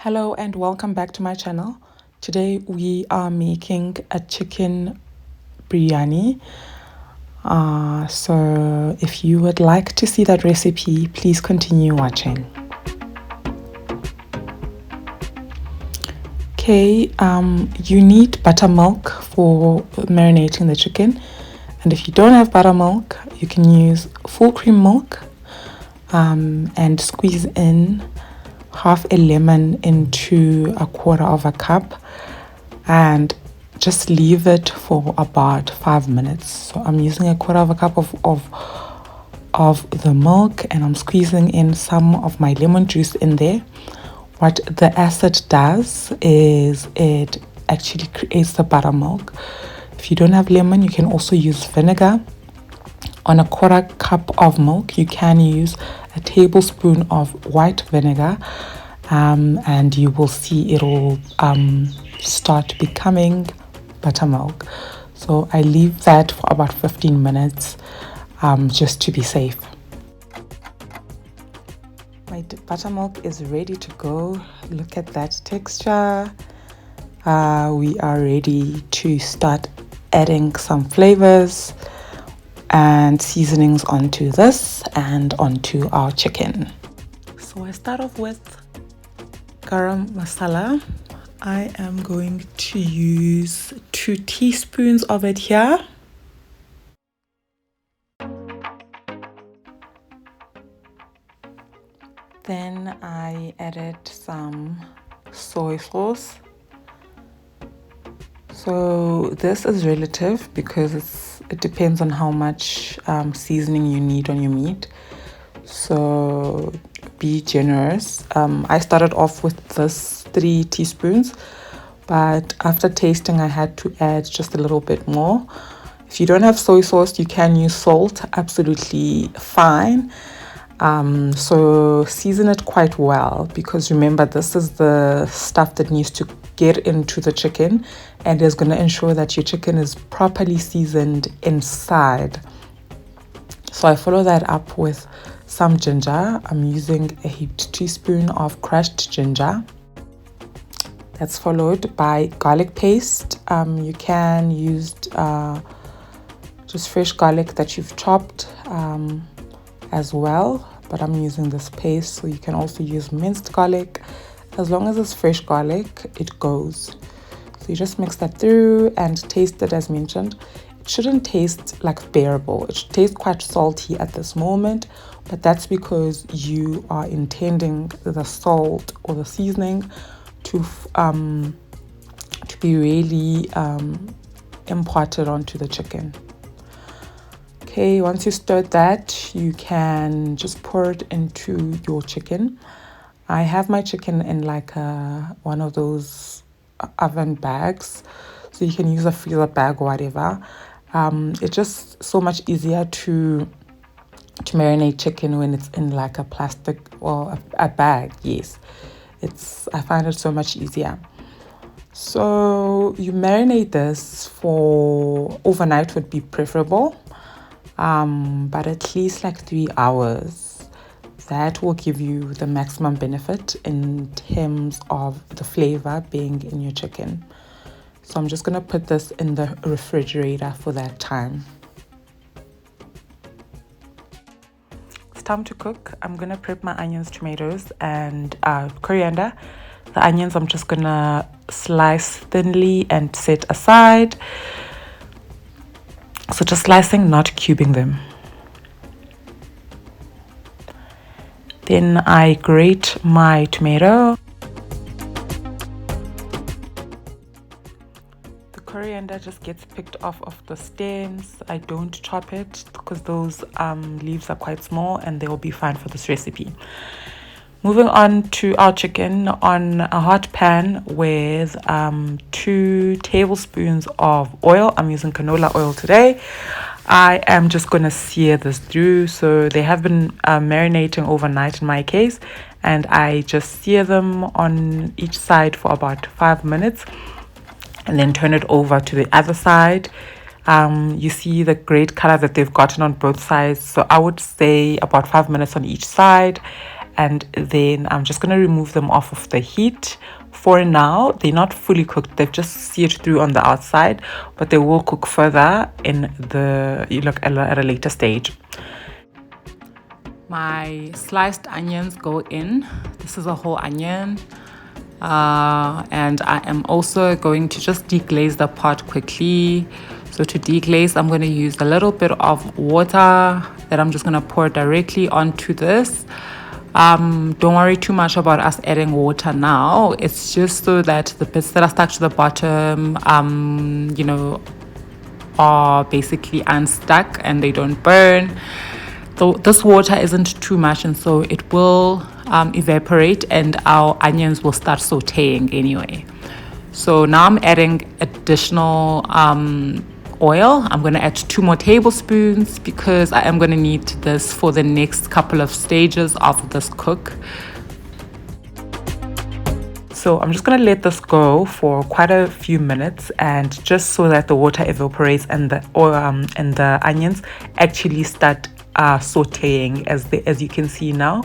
Hello and welcome back to my channel. Today we are making a chicken biryani. So if you would like to see that recipe, please continue watching. Okay, you need buttermilk for marinating the chicken. And if you don't have buttermilk, you can use full cream milk and squeeze in half a lemon into a quarter of a cup and just leave it for about 5 minutes. So I'm using a quarter of a cup of the milk, and I'm squeezing in some of my lemon juice in there. What the acid does is it actually creates the buttermilk. If you don't have lemon, you can also use vinegar. On a quarter cup of milk, you can use a tablespoon of white vinegar, and you will see it'll start becoming buttermilk. So I leave that for about 15 minutes just to be safe. My buttermilk is ready to go. Look at that texture. We are ready to start adding some flavors and seasonings onto this and onto our chicken. So I start off with garam masala. I am going to use 2 teaspoons of it here. Then I added some soy sauce. So this is relative because it depends on how much seasoning you need on your meat. So be generous. I started off with this 3 teaspoons, but after tasting I had to add just a little bit more. If you don't have soy sauce, you can use salt, absolutely fine. So season it quite well, because remember, this is the stuff that needs to get into the chicken and is going to ensure that your chicken is properly seasoned inside. So I follow that up with some ginger. I'm using a heaped teaspoon of crushed ginger. That's followed by garlic paste. You can use just fresh garlic that you've chopped as well, but I'm using this paste, so you can also use minced garlic. As long as it's fresh garlic, it goes. So you just mix that through and taste it as mentioned. It shouldn't taste like bearable. It should taste quite salty at this moment, but that's because you are intending the salt or the seasoning to be really imparted onto the chicken. Okay, once you stirred that, you can just pour it into your chicken. I have my chicken in like one of those oven bags, so you can use a freezer bag or whatever. It's just so much easier to marinate chicken when it's in like a plastic or a bag. Yes, I find it so much easier. So you marinate this for overnight would be preferable, but at least like 3 hours. That will give you the maximum benefit in terms of the flavor being in your chicken. So I'm just going to put this in the refrigerator for that time. It's time to cook. I'm going to prep my onions, tomatoes, and coriander. The onions I'm just going to slice thinly and set aside. So just slicing, not cubing them. Then I grate my tomato. The coriander just gets picked off of the stems. I don't chop it because those leaves are quite small and they will be fine for this recipe. Moving on to our chicken, on a hot pan with 2 tablespoons of oil. I'm using canola oil today. I am just going to sear this through. So they have been marinating overnight in my case, and I just sear them on each side for about 5 minutes and then turn it over to the other side. You see the great color that they've gotten on both sides. So I would say about 5 minutes on each side. and then I'm just going to remove them off of the heat. For now, they're not fully cooked, they've just seared through on the outside, but they will cook further in the at a later stage. My sliced onions go in. This is a whole onion. And I am also going to just deglaze the pot quickly. So to deglaze, I'm going to use a little bit of water that I'm just going to pour directly onto this. Don't worry too much about us adding water now. It's just so that the bits that are stuck to the bottom, are basically unstuck and they don't burn. So this water isn't too much, and so it will evaporate and our onions will start sauteing anyway. So now I'm adding additional oil. I'm going to add 2 more tablespoons because I am going to need this for the next couple of stages of this cook. So I'm just going to let this go for quite a few minutes, and just so that the water evaporates and the oil and the onions actually start sauteing. As you can see now,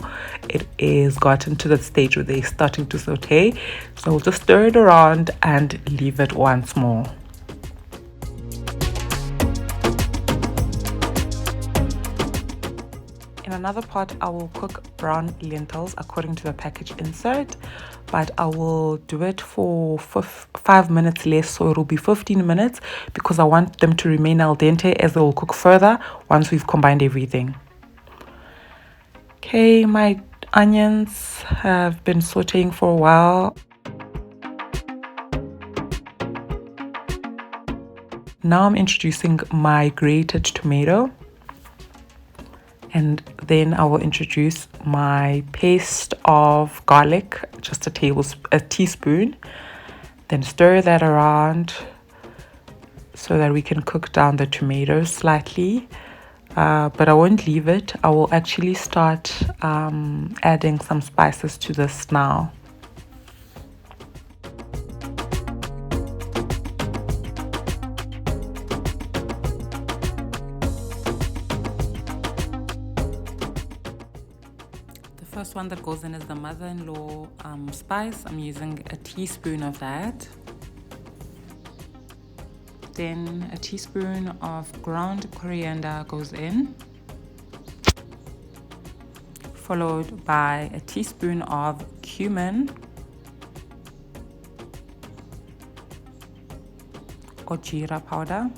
it is gotten to the stage where they're starting to saute. So we'll just stir it around and leave it once more. In another pot, I will cook brown lentils according to the package insert, but I will do it for 5 minutes less, so it'll be 15 minutes because I want them to remain al dente as they will cook further once we've combined everything. Okay, my onions have been sauteing for a while. Now I'm introducing my grated tomato. And then I will introduce my paste of garlic, just a teaspoon. Then stir that around so that we can cook down the tomatoes slightly. But I won't leave it. I will actually start adding some spices to this now. First one that goes in is the mother-in-law spice. I'm using a teaspoon of that. Then a teaspoon of ground coriander goes in, followed by a teaspoon of cumin or jeera powder.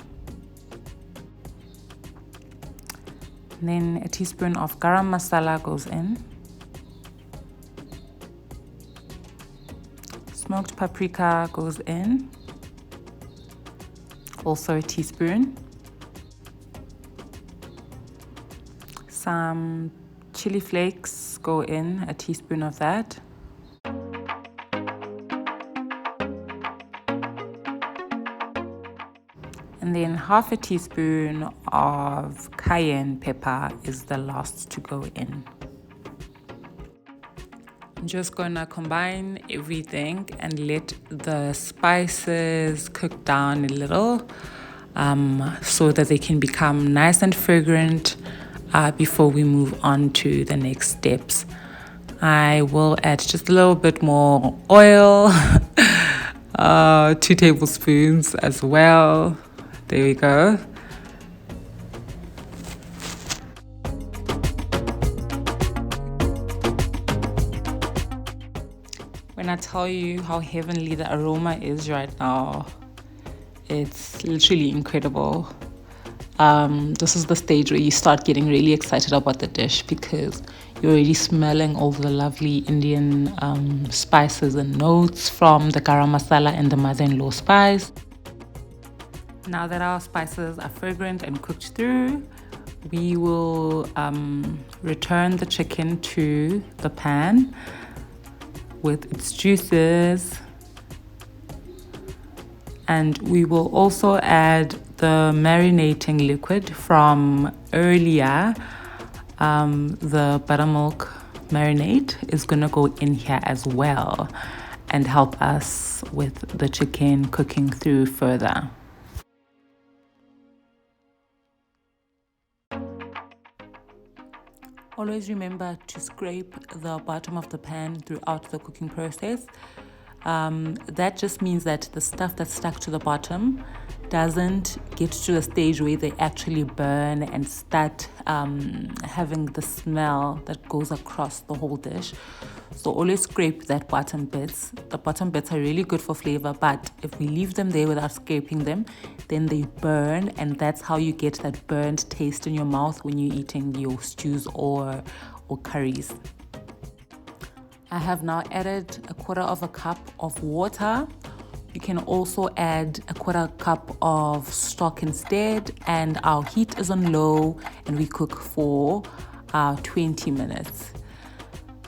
And then a teaspoon of garam masala goes in. Smoked paprika goes in, also a teaspoon. Some chili flakes go in, a teaspoon of that. And then half a teaspoon of cayenne pepper is the last to go in. I'm just gonna combine everything and let the spices cook down a little so that they can become nice and fragrant before we move on to the next steps. I will add just a little bit more oil, 2 tablespoons as well. There we go. When I tell you how heavenly the aroma is right now, it's literally incredible. This is the stage where you start getting really excited about the dish because you're already smelling all the lovely Indian spices and notes from the garam masala and the mother-in-law spice. Now that our spices are fragrant and cooked through, we will return the chicken to the pan with its juices, and we will also add the marinating liquid from earlier. The buttermilk marinade is gonna go in here as well and help us with the chicken cooking through further. Always remember to scrape the bottom of the pan throughout the cooking process. That just means that the stuff that's stuck to the bottom doesn't get to the stage where they actually burn and start having the smell that goes across the whole dish. So always scrape that bottom bits. The bottom bits are really good for flavor, but if we leave them there without scraping them, then they burn, and that's how you get that burnt taste in your mouth when you're eating your stews or curries. I have now added 1/4 cup of water. You can also add 1/4 cup of stock instead, and our heat is on low and we cook for 20 minutes.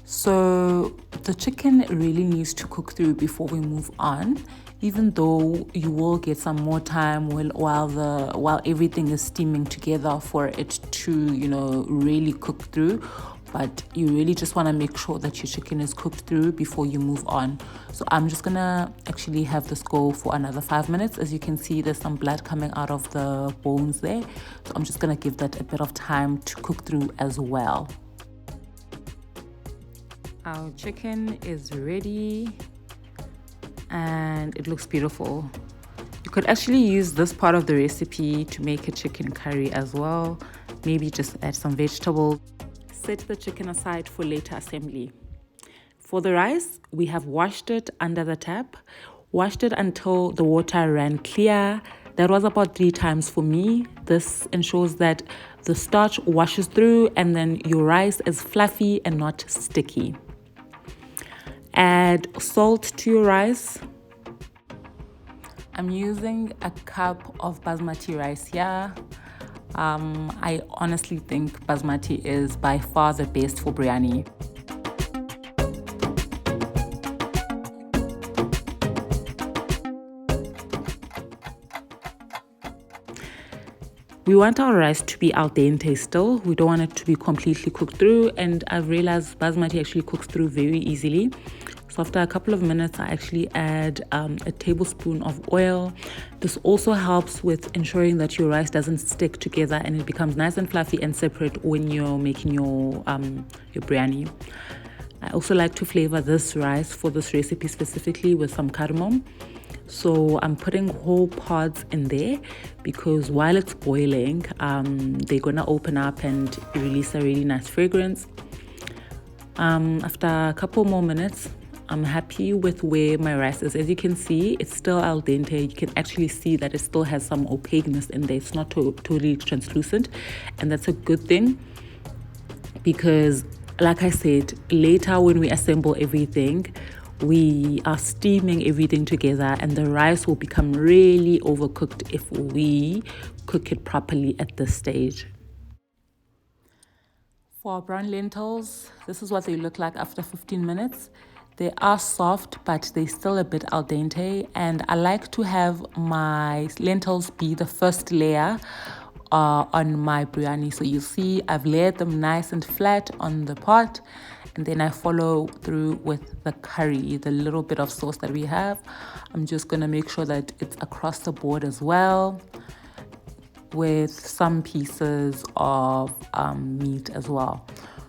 So the chicken really needs to cook through before we move on, even though you will get some more time while everything is steaming together for it to, really cook through. But you really just want to make sure that your chicken is cooked through before you move on. So I'm just gonna actually have this go for another 5 minutes. As you can see, there's some blood coming out of the bones there. So I'm just gonna give that a bit of time to cook through as well. Our chicken is ready and it looks beautiful. You could actually use this part of the recipe to make a chicken curry as well. Maybe just add some vegetables. Set the chicken aside for later assembly. For the rice, we have washed it under the tap, washed it until the water ran clear. That was about 3 times for me. This ensures that the starch washes through and then your rice is fluffy and not sticky. Add salt to your rice. I'm using a cup of Basmati rice here. I honestly think Basmati is by far the best for biryani. We want our rice to be al dente still. We don't want it to be completely cooked through, and I've realized Basmati actually cooks through very easily. So after a couple of minutes, I actually add a tablespoon of oil. This also helps with ensuring that your rice doesn't stick together and it becomes nice and fluffy and separate when you're making your biryani. I also like to flavor this rice for this recipe specifically with some cardamom. So I'm putting whole pods in there because while it's boiling, they're gonna open up and release a really nice fragrance. After a couple more minutes, I'm happy with where my rice is. As you can see, it's still al dente. You can actually see that it still has some opaqueness in there. It's not totally translucent, and that's a good thing because, like I said, later when we assemble everything, we are steaming everything together and the rice will become really overcooked if we cook it properly at this stage. For our brown lentils, this is what they look like after 15 minutes. They are soft, but they're still a bit al dente, and I like to have my lentils be the first layer on my biryani. So you see I've layered them nice and flat on the pot, and then I follow through with the curry, the little bit of sauce that we have. I'm just gonna make sure that it's across the board as well, with some pieces of meat as well.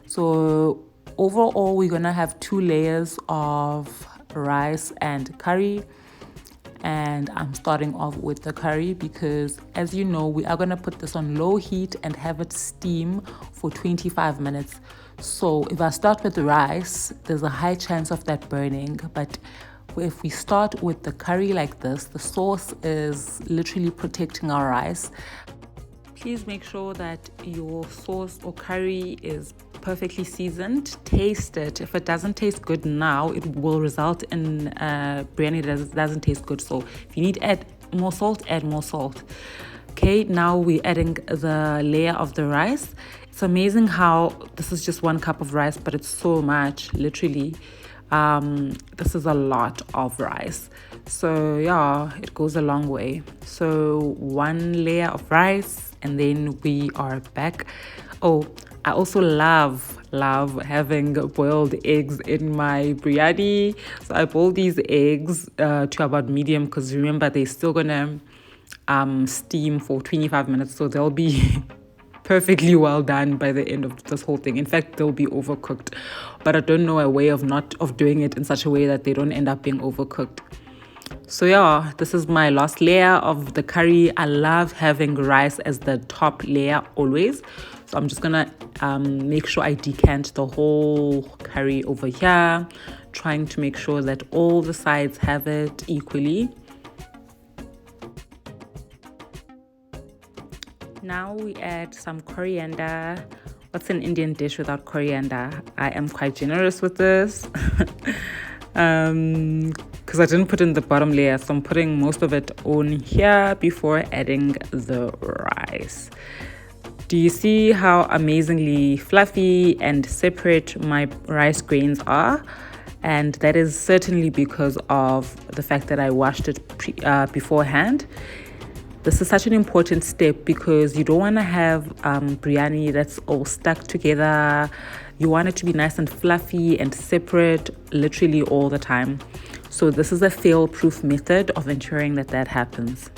So overall, we're gonna have 2 layers of rice and curry, and I'm starting off with the curry because, as you know, we are gonna put this on low heat and have it steam for 25 minutes. So if I start with the rice, there's a high chance of that burning, but if we start with the curry like this, the sauce is literally protecting our rice. Please make sure that your sauce or curry is perfectly seasoned. Taste it. If it doesn't taste good now, it will result in biryani that doesn't taste good. So if you need to add more salt, add more salt. Okay, now we're adding the layer of the rice. It's amazing how this is just 1 cup of rice, but it's so much, literally. This is a lot of rice. So yeah, it goes a long way. So 1 layer of rice, and then we are back. Oh, I also love having boiled eggs in my biryani. So I boil these eggs to about medium because remember they're still gonna steam for 25 minutes. So they'll be perfectly well done by the end of this whole thing. In fact, they'll be overcooked, but I don't know a way of doing it in such a way that they don't end up being overcooked. So yeah, this is my last layer of the curry. I love having rice as the top layer always. So I'm just gonna make sure I decant the whole curry over here, trying to make sure that all the sides have it equally. Now we add some coriander. What's an Indian dish without coriander? I am quite generous with this. Because I didn't put in the bottom layer, so I'm putting most of it on here before adding the rice. Do you see how amazingly fluffy and separate my rice grains are? And that is certainly because of the fact that I washed it beforehand. This is such an important step because you don't want to have biryani that's all stuck together. You want it to be nice and fluffy and separate literally all the time. So this is a fail-proof method of ensuring that happens.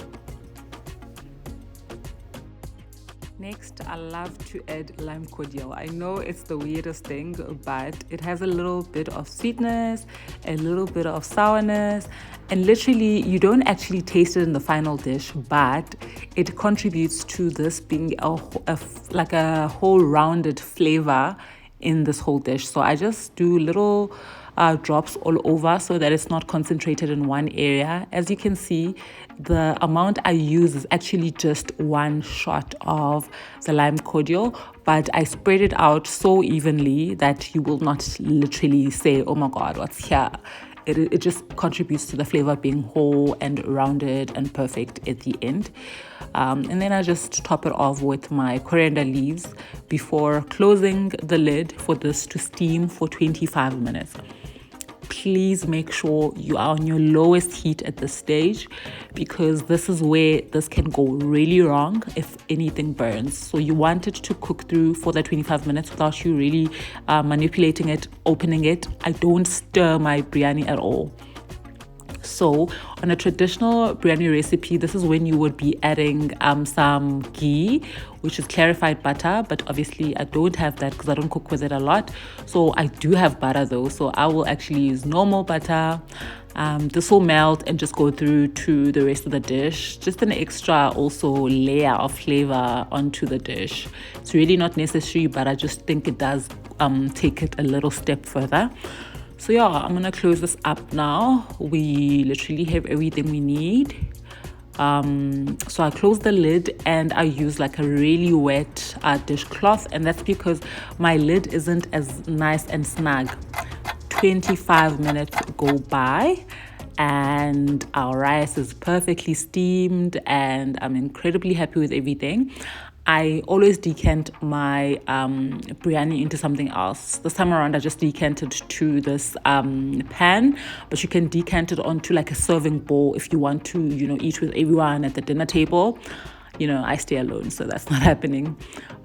Next, I love to add lime cordial. I know it's the weirdest thing, but it has a little bit of sweetness, a little bit of sourness, and literally you don't actually taste it in the final dish, but it contributes to this being like a whole rounded flavor in this whole dish. So I just do little drops all over so that it's not concentrated in one area. As you can see, the amount I use is actually just one shot of the lime cordial, but I spread it out so evenly that you will not literally say, oh my god, what's here. It just contributes to the flavor being whole and rounded and perfect at the end. And then I just top it off with my coriander leaves before closing the lid for this to steam for 25 minutes. Please make sure you are on your lowest heat at this stage, because this is where this can go really wrong if anything burns. So you want it to cook through for the 25 minutes without you really manipulating it, opening it. I don't stir my biryani at all. So on a traditional biryani recipe, this is when you would be adding some ghee, which is clarified butter, but obviously I don't have that because I don't cook with it a lot. So I do have butter though, so I will actually use normal butter. This will melt and just go through to the rest of the dish. Just an extra also layer of flavor onto the dish. It's really not necessary, but I just think it does take it a little step further. So yeah, I'm gonna close this up now. We literally have everything we need. So I close the lid and I use like a really wet dishcloth, and that's because my lid isn't as nice and snug. 25 minutes go by and our rice is perfectly steamed and I'm incredibly happy with everything. I always decant my biryani into something else. This time around, I just decanted to this pan, but you can decant it onto like a serving bowl if you want to, eat with everyone at the dinner table. I stay alone, so that's not happening.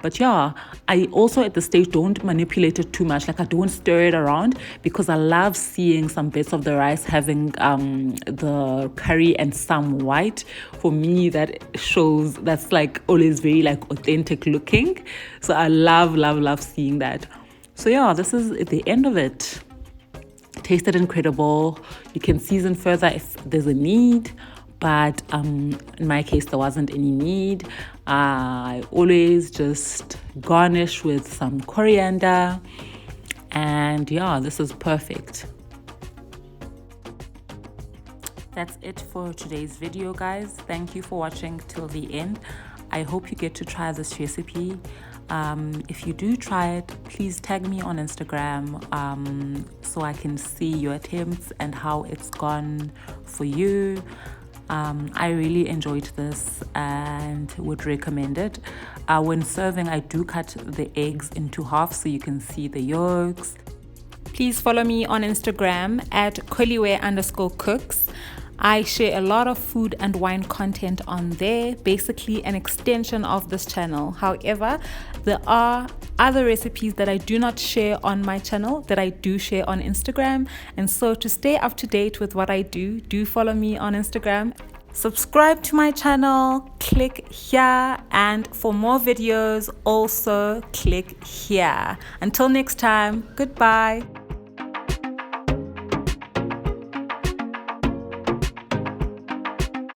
But yeah, I also at the stage don't manipulate it too much. Like I don't stir it around because I love seeing some bits of the rice having the curry and some white. For me, that's like always very like authentic looking. So I love seeing that. So yeah, this is at the end of it. Tasted incredible. You can season further if there's a need. But in my case, there wasn't any need. I always just garnish with some coriander. And yeah, this is perfect. That's it for today's video, guys. Thank you for watching till the end. I hope you get to try this recipe. If you do try it, please tag me on Instagram so I can see your attempts and how it's gone for you. I really enjoyed this and would recommend it. When serving, I do cut the eggs into half so you can see the yolks. Please follow me on Instagram at Kholiwe_Cooks. I share a lot of food and wine content on there, basically an extension of this channel. However, there are other recipes that I do not share on my channel that I do share on Instagram. And so to stay up to date with what I do follow me on Instagram Subscribe to my channel, click here, and for more videos also click here. Until next time, goodbye.